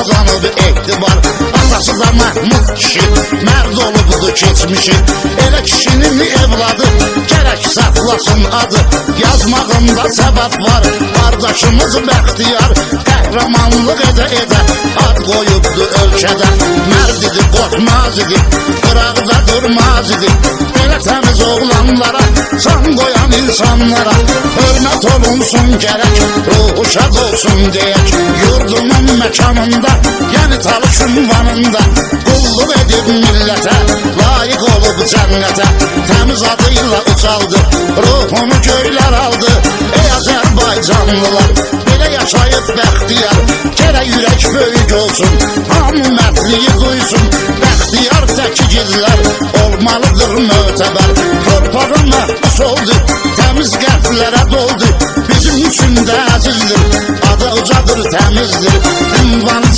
kazanıb etibar. Atası da Mahmud kişi, mərd olubdu keçmişi. Elə kişinin evladı, gərək saxlasın adı. Yazmağında səbəb var, qardaşımız Bəxtiyar. Qəhrəmanlıq edə ad qoyubdu ölkədə. Mərd idi, qorxmaz idi, qıraqda durmaz idi. Belə təmiz oğlanlara, san qoyan insanlara hörmət olunsun gərək, ruhu şad olsun deyək. Yurdumun məkanında, yəni Talış ünvanında qulluq edib millətə, layiq olub cənnətə. Təmiz adıyla ucaldı, ruhunu göylər aldı. Ey Azərbaycanlılar, belə yaşayıb Bəxtiyar. Gərək ürək böyük olsun, hamı mərdliyi duysun. Bəxtiyar təkigirlər, olmalıdır mötəbər. Torpağı məhbus oldu, təmiz qəlblərə doldu. Bizim üçün də əzizdir, adı ucadır, təmizdir, ünvanı